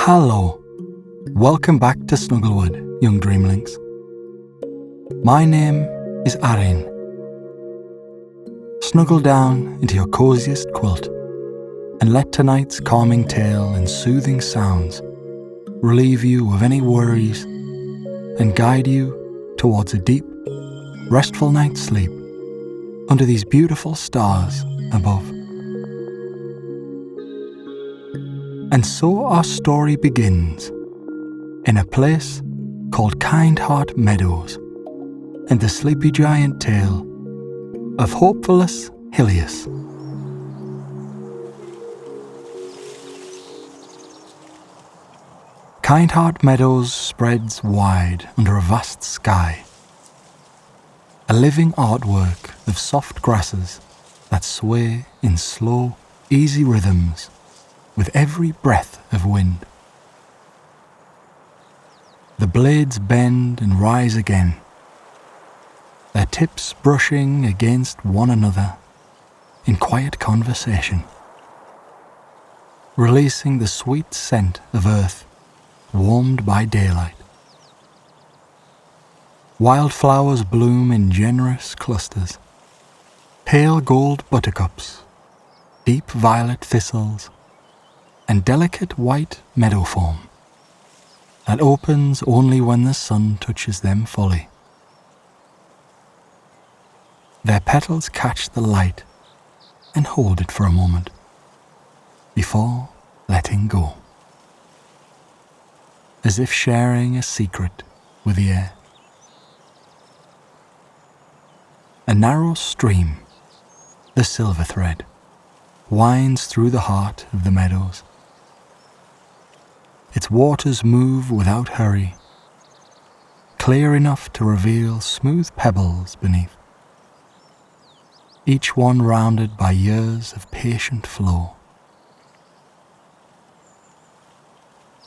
Hello, welcome back to Snugglewood, young Dreamlynx. My name is Arin. Snuggle down into your coziest quilt and let tonight's calming tale and soothing sounds relieve you of any worries and guide you towards a deep, restful night's sleep under these beautiful stars above. And so our story begins in a place called Kindheart Meadows and the sleepy giant tale of Hopefulus Hillius. Kindheart Meadows spreads wide under a vast sky, a living artwork of soft grasses that sway in slow, easy rhythms with every breath of wind. The blades bend and rise again, their tips brushing against one another in quiet conversation, releasing the sweet scent of earth warmed by daylight. Wildflowers bloom in generous clusters, pale gold buttercups, deep violet thistles, and delicate white meadow foam that opens only when the sun touches them fully. Their petals catch the light and hold it for a moment before letting go, as if sharing a secret with the air. A narrow stream, the silver thread, winds through the heart of the meadows. Its waters move without hurry, clear enough to reveal smooth pebbles beneath, each one rounded by years of patient flow.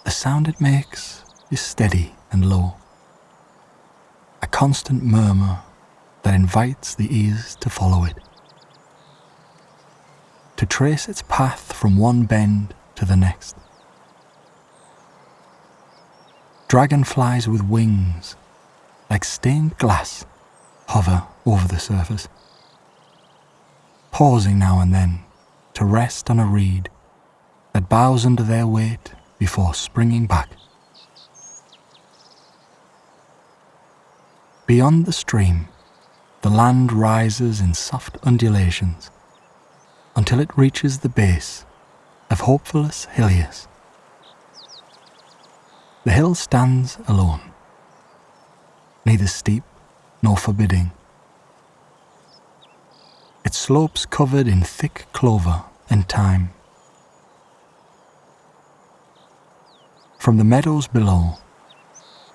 The sound it makes is steady and low, a constant murmur that invites the ears to follow it, to trace its path from one bend to the next. Dragonflies with wings, like stained glass, hover over the surface, pausing now and then to rest on a reed that bows under their weight before springing back. Beyond the stream, the land rises in soft undulations until it reaches the base of Hopefulus Hillius. The hill stands alone, neither steep nor forbidding. Its slopes covered in thick clover and thyme. From the meadows below,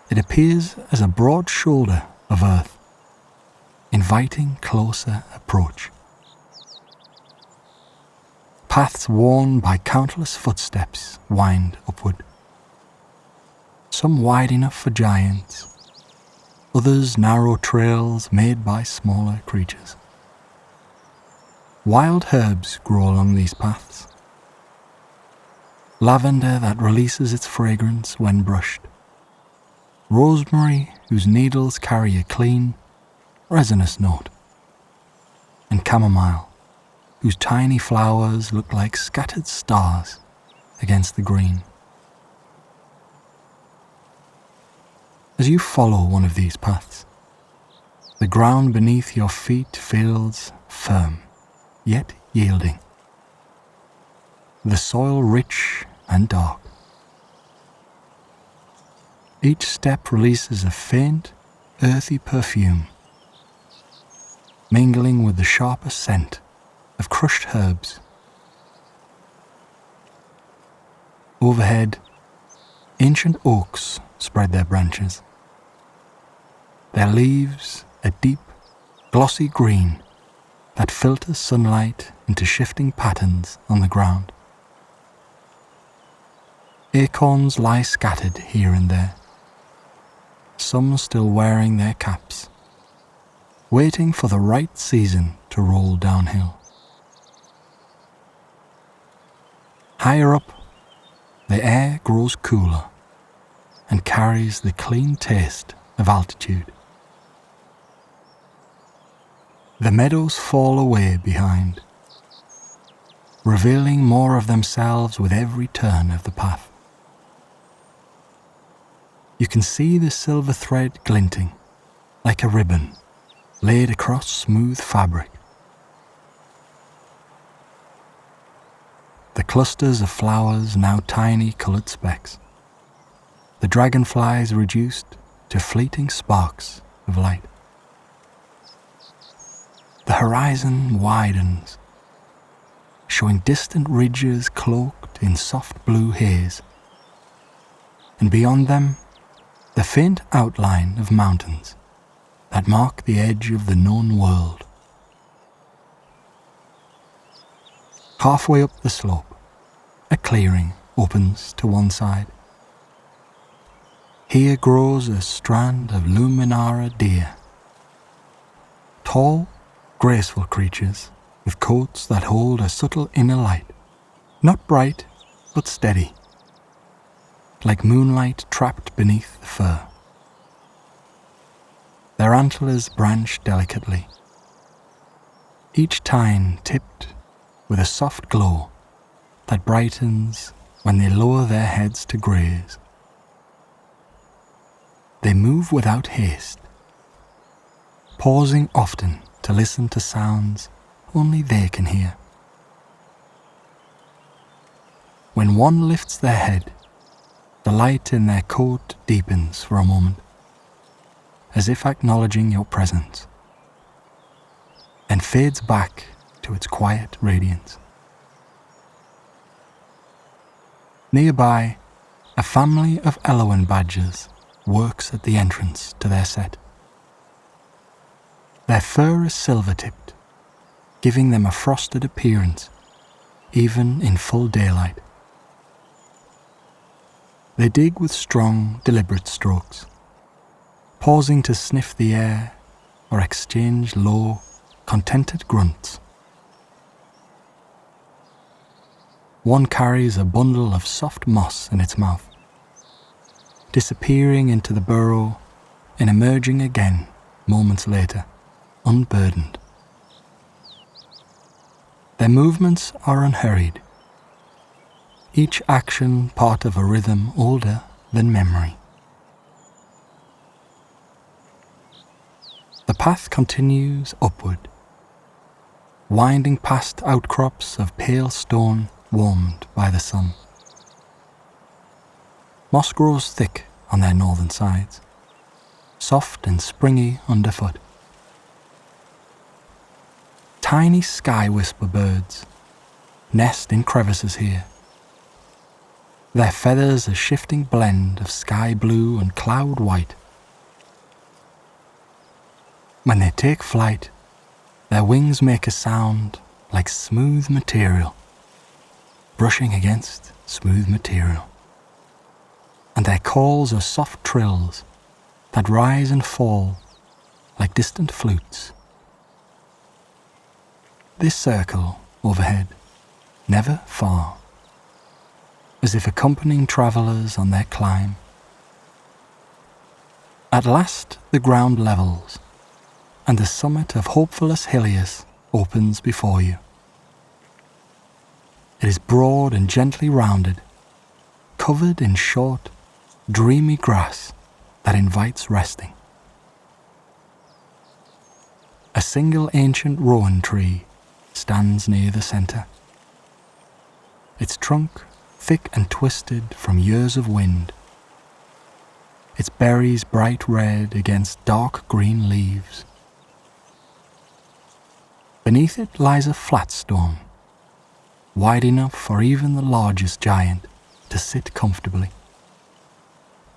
it appears as a broad shoulder of earth, inviting closer approach. Paths worn by countless footsteps wind upward, some wide enough for giants, others narrow trails made by smaller creatures. Wild herbs grow along these paths, lavender that releases its fragrance when brushed, rosemary whose needles carry a clean, resinous note, and chamomile whose tiny flowers look like scattered stars against the green. As you follow one of these paths, the ground beneath your feet feels firm, yet yielding. The soil rich and dark. Each step releases a faint, earthy perfume, mingling with the sharper scent of crushed herbs. Overhead, ancient oaks spread their branches, their leaves a deep, glossy green that filters sunlight into shifting patterns on the ground. Acorns lie scattered here and there, some still wearing their caps, waiting for the right season to roll downhill. Higher up, the air grows cooler and carries the clean taste of altitude. The meadows fall away behind, revealing more of themselves with every turn of the path. You can see the silver thread glinting like a ribbon laid across smooth fabric. The clusters of flowers now tiny coloured specks, the dragonflies reduced to fleeting sparks of light. The horizon widens, showing distant ridges cloaked in soft blue haze, and beyond them, the faint outline of mountains that mark the edge of the known world. Halfway up the slope, a clearing opens to one side. Here grows a strand of luminara deer, tall, graceful creatures with coats that hold a subtle inner light, not bright but steady, like moonlight trapped beneath the fur. Their antlers branch delicately, each tine tipped with a soft glow that brightens when they lower their heads to graze. They move without haste, pausing often to listen to sounds only they can hear. When one lifts their head, the light in their coat deepens for a moment, as if acknowledging your presence, and fades back to its quiet radiance. Nearby, a family of Elowan badgers works at the entrance to their set. Their fur is silver-tipped, giving them a frosted appearance, even in full daylight. They dig with strong, deliberate strokes, pausing to sniff the air or exchange low, contented grunts. One carries a bundle of soft moss in its mouth, disappearing into the burrow and emerging again moments later, unburdened. Their movements are unhurried, each action part of a rhythm older than memory. The path continues upward, winding past outcrops of pale stone warmed by the sun. Moss grows thick on their northern sides, soft and springy underfoot. Tiny sky whisper birds nest in crevices here, their feathers a shifting blend of sky blue and cloud white. When they take flight, their wings make a sound like smooth material, brushing against smooth material, and their calls are soft trills that rise and fall like distant flutes. They circle overhead, never far, as if accompanying travellers on their climb. At last the ground levels, and the summit of Hopefulus Hillius opens before you. It is broad and gently rounded, covered in short, dreamy grass that invites resting. A single ancient rowan tree stands near the centre, its trunk thick and twisted from years of wind, its berries bright red against dark green leaves. Beneath it lies a flat stone, wide enough for even the largest giant to sit comfortably,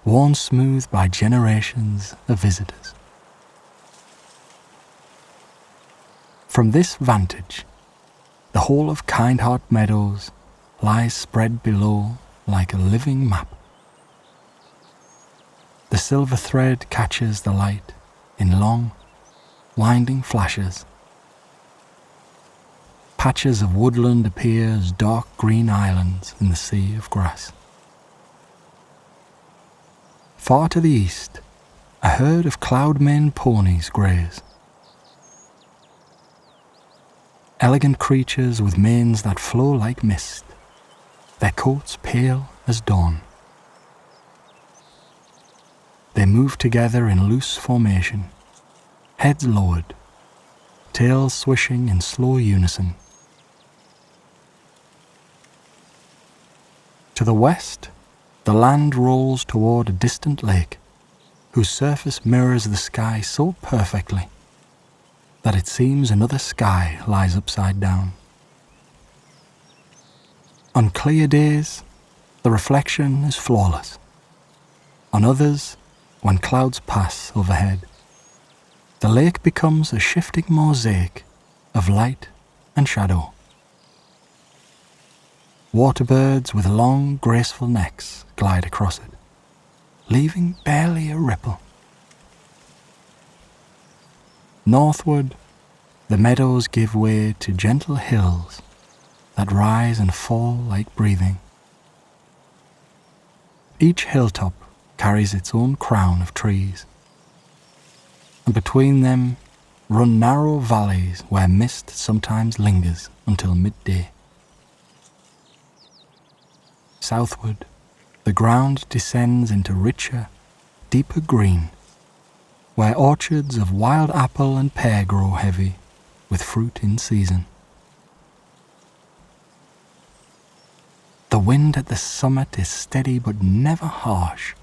worn smooth by generations of visitors. From this vantage, the whole of Kindheart Meadows lies spread below like a living map. The silver thread catches the light in long, winding flashes. Patches of woodland appear as dark green islands in the sea of grass. Far to the east, a herd of cloud-maned ponies graze. Elegant creatures with manes that flow like mist, their coats pale as dawn. They move together in loose formation, heads lowered, tails swishing in slow unison. To the west, the land rolls toward a distant lake, whose surface mirrors the sky so perfectly that it seems another sky lies upside down. On clear days, the reflection is flawless. On others, when clouds pass overhead, the lake becomes a shifting mosaic of light and shadow. Waterbirds with long, graceful necks glide across it, leaving barely a ripple. Northward, the meadows give way to gentle hills that rise and fall like breathing. Each hilltop carries its own crown of trees, and between them run narrow valleys where mist sometimes lingers until midday. Southward, the ground descends into richer, deeper green, where orchards of wild apple and pear grow heavy with fruit in season. The wind at the summit is steady but never harsh.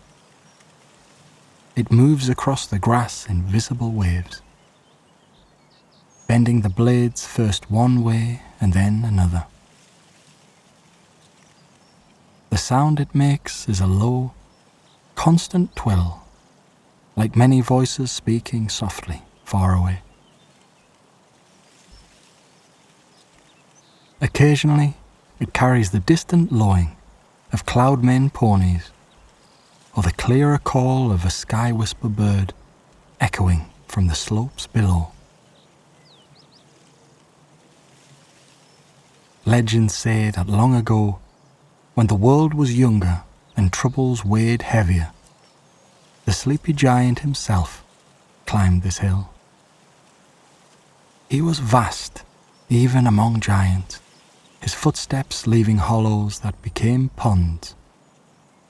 It moves across the grass in visible waves, bending the blades first one way and then another. The sound it makes is a low, constant twill, like many voices speaking softly far away. Occasionally, it carries the distant lowing of cloud-maned ponies, or the clearer call of a sky whisper bird echoing from the slopes below. Legends say that long ago, when the world was younger and troubles weighed heavier, the sleepy giant himself climbed this hill. He was vast, even among giants, his footsteps leaving hollows that became ponds,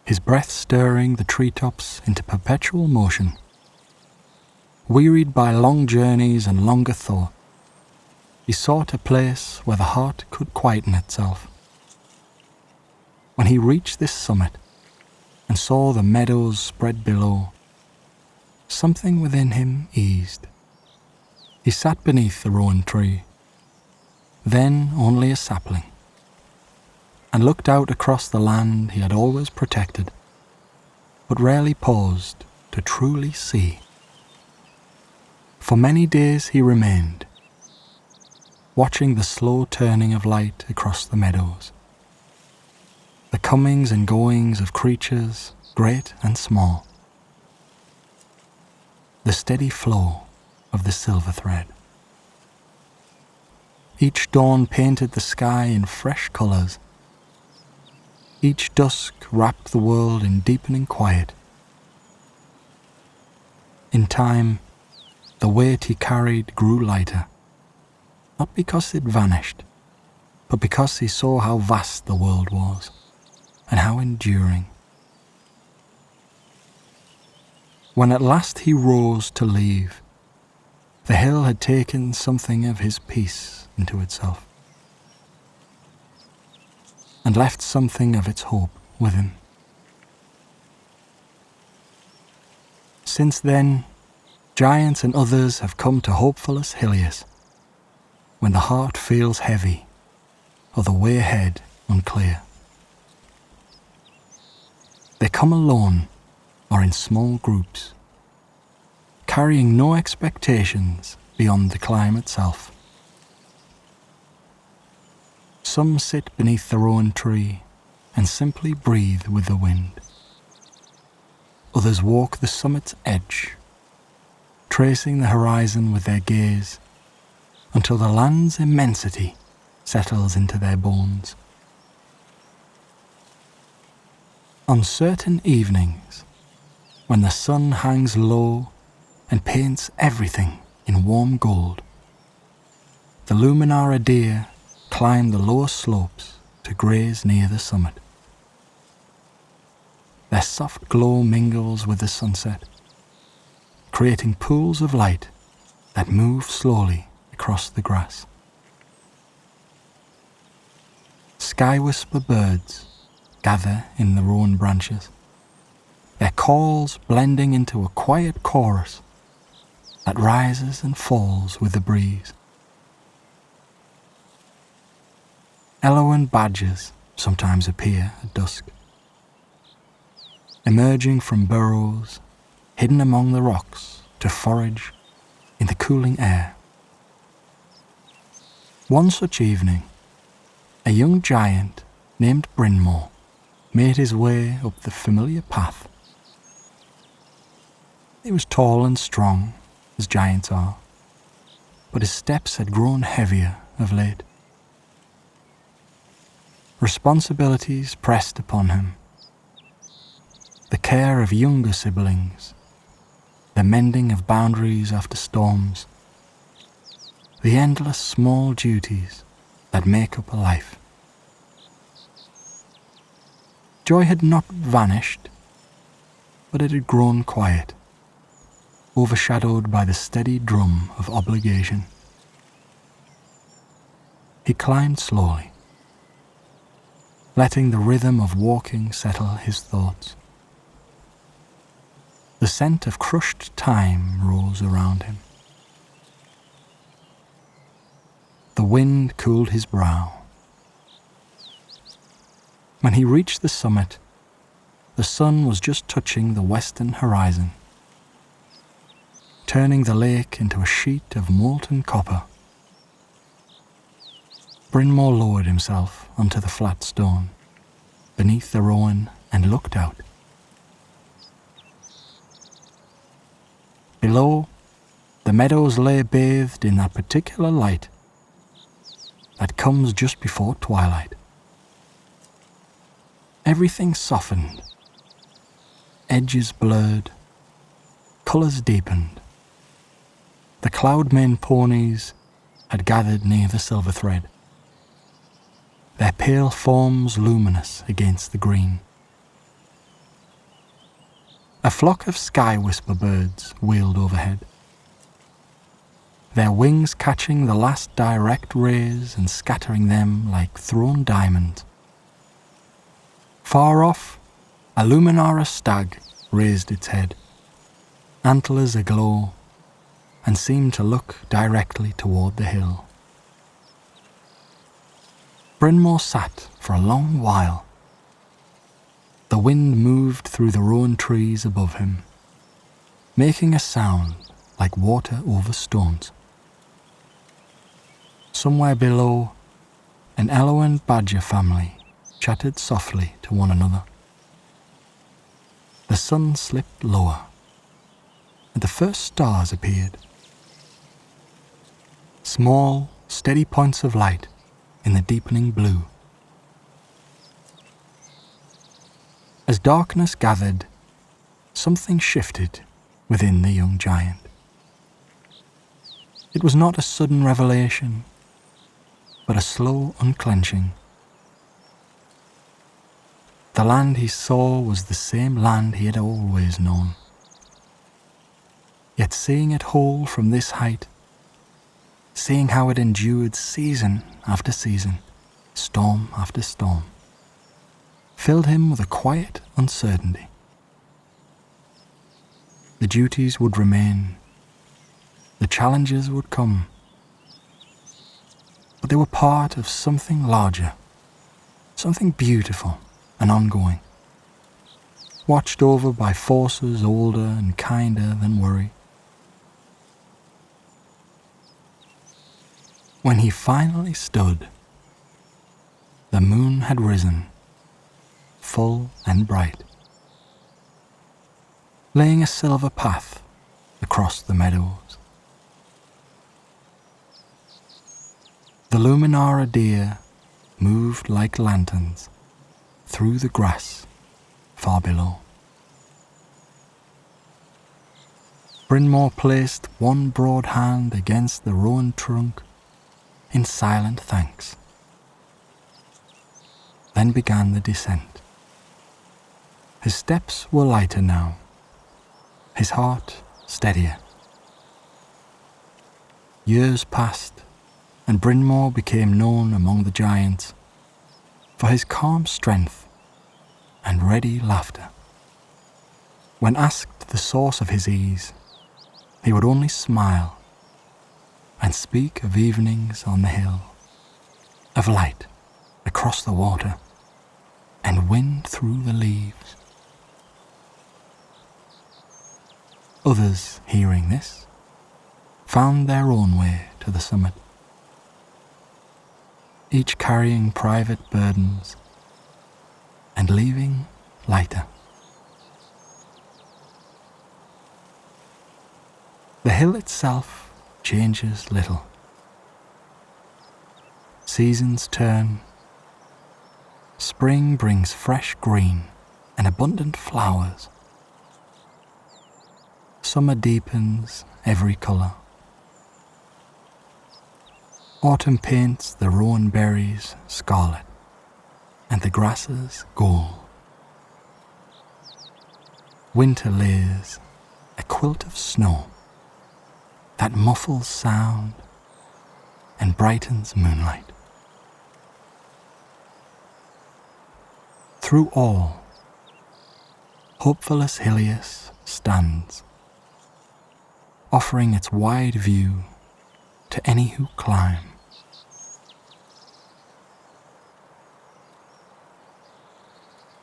his breath stirring the treetops into perpetual motion. Wearied by long journeys and longer thought, he sought a place where the heart could quieten itself. When he reached this summit and saw the meadows spread below, something within him eased. He sat beneath the rowan tree, then only a sapling, and looked out across the land he had always protected, but rarely paused to truly see. For many days he remained, watching the slow turning of light across the meadows, the comings and goings of creatures great and small, the steady flow of the silver thread. Each dawn painted the sky in fresh colours. Each dusk wrapped the world in deepening quiet. In time, the weight he carried grew lighter, not because it vanished, but because he saw how vast the world was, and how enduring. When at last he rose to leave, the hill had taken something of his peace into itself, and left something of its hope with him. Since then, giants and others have come to Hopefulus Hillius, when the heart feels heavy, or the way ahead unclear. They come alone or in small groups, carrying no expectations beyond the climb itself. Some sit beneath the rowan tree and simply breathe with the wind. Others walk the summit's edge, tracing the horizon with their gaze until the land's immensity settles into their bones. On certain evenings, when the sun hangs low and paints everything in warm gold, the Luminara deer climb the lower slopes to graze near the summit. Their soft glow mingles with the sunset, creating pools of light that move slowly across the grass. Sky whisper birds gather in the rowan branches, their calls blending into a quiet chorus that rises and falls with the breeze. Elowan badgers sometimes appear at dusk, emerging from burrows hidden among the rocks to forage in the cooling air. One such evening, a young giant named Brynmore made his way up the familiar path. He was tall and strong, as giants are, but his steps had grown heavier of late. Responsibilities pressed upon him. The care of younger siblings, the mending of boundaries after storms, the endless small duties that make up a life. Joy had not vanished, but it had grown quiet, overshadowed by the steady drum of obligation. He climbed slowly, letting the rhythm of walking settle his thoughts. The scent of crushed time rose around him. The wind cooled his brow. When he reached the summit, the sun was just touching the western horizon, turning the lake into a sheet of molten copper. Brynmore lowered himself onto the flat stone beneath the rowan and looked out. Below, the meadows lay bathed in that particular light that comes just before twilight. Everything softened, edges blurred, colours deepened. The cloud-mane ponies had gathered near the silver thread, their pale forms luminous against the green. A flock of sky whisper birds wheeled overhead, their wings catching the last direct rays and scattering them like thrown diamonds. Far off, a Luminara stag raised its head, antlers aglow, and seemed to look directly toward the hill. Brynmore sat for a long while. The wind moved through the rowan trees above him, making a sound like water over stones. Somewhere below, an Elowan badger family chattered softly to one another. The sun slipped lower, and the first stars appeared. Small, steady points of light in the deepening blue. As darkness gathered, something shifted within the young giant. It was not a sudden revelation, but a slow unclenching. The land he saw was the same land he had always known. Yet seeing it whole from this height, seeing how it endured season after season, storm after storm, filled him with a quiet uncertainty. The duties would remain, the challenges would come, but they were part of something larger, something beautiful and ongoing, watched over by forces older and kinder than worry. When he finally stood, the moon had risen, full and bright, laying a silver path across the meadows. The Luminara deer moved like lanterns through the grass far below. Brynmore placed one broad hand against the rowan trunk in silent thanks. Then began the descent. His steps were lighter now, his heart steadier. Years passed, and Brynmore became known among the giants for his calm strength and ready laughter. When asked the source of his ease, he would only smile and speak of evenings on the hill, of light across the water and wind through the leaves. Others, hearing this, found their own way to the summit, each carrying private burdens and leaving lighter. The hill itself changes little. Seasons turn. Spring brings fresh green and abundant flowers. Summer deepens every colour. Autumn paints the rowan berries scarlet and the grasses gold. Winter lays a quilt of snow that muffles sound and brightens moonlight. Through all, Hopefulus Hillius stands, offering its wide view to any who climb.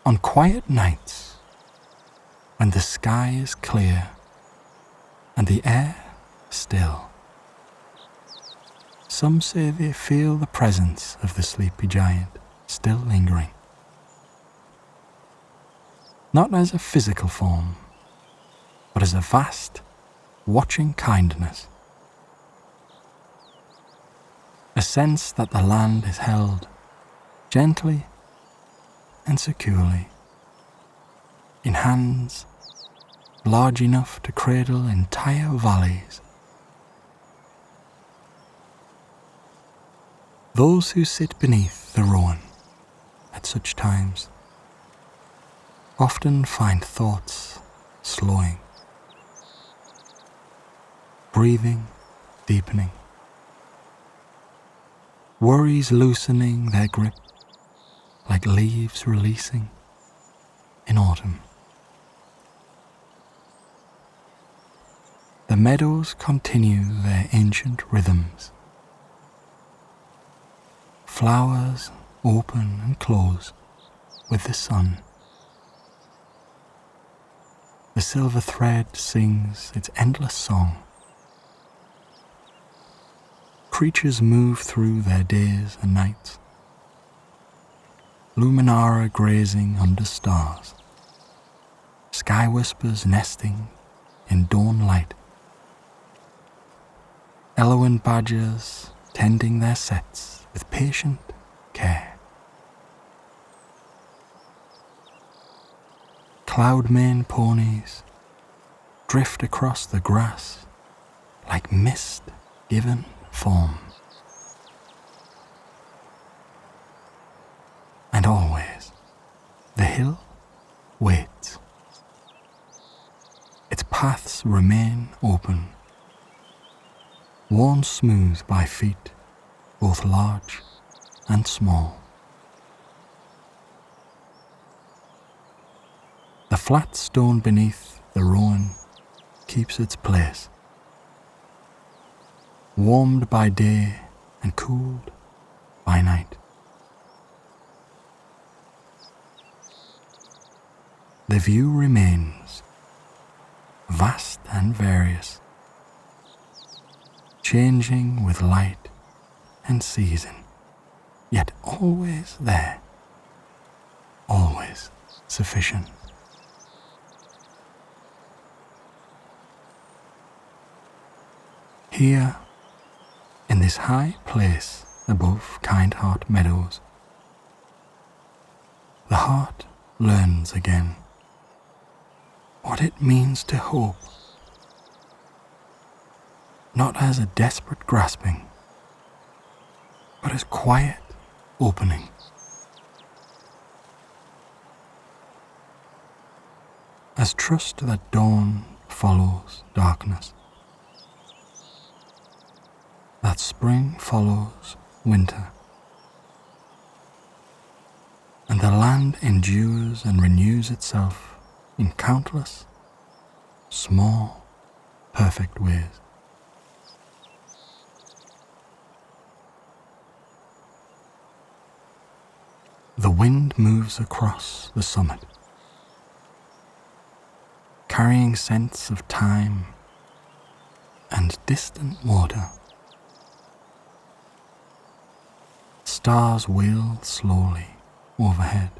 On quiet nights, when the sky is clear and the air still, some say they feel the presence of the sleepy giant still lingering. Not as a physical form, but as a vast, watching kindness. A sense that the land is held gently and securely in hands large enough to cradle entire valleys. Those who sit beneath the rowan at such times often find thoughts slowing, breathing deepening, worries loosening their grip like leaves releasing in autumn. The meadows continue their ancient rhythms. Flowers open and close with the sun. The silver thread sings its endless song. Creatures move through their days and nights. Luminara grazing under stars. Sky whispers nesting in dawn light. Elowan badgers tending their sets with patient care. Cloudmane ponies drift across the grass like mist given form. And always, the hill waits. Its paths remain open, worn smooth by feet both large and small. The flat stone beneath the rowan keeps its place, warmed by day and cooled by night. The view remains vast and various, changing with light and season, yet always there, always sufficient. Here, in this high place above Kindheart Meadows, the heart learns again what it means to hope not as a desperate grasping, but as quiet opening. As trust that dawn follows darkness, that spring follows winter, and the land endures and renews itself in countless, small, perfect ways. The wind moves across the summit, carrying scents of time and distant water. Stars wheel slowly overhead.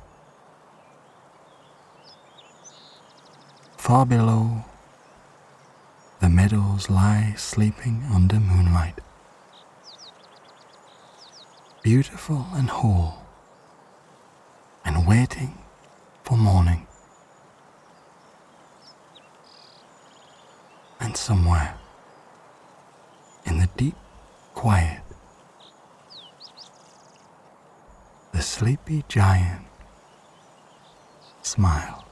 Far below, the meadows lie sleeping under moonlight, beautiful and whole, and waiting for morning. And somewhere, in the deep quiet, the sleepy giant smiles.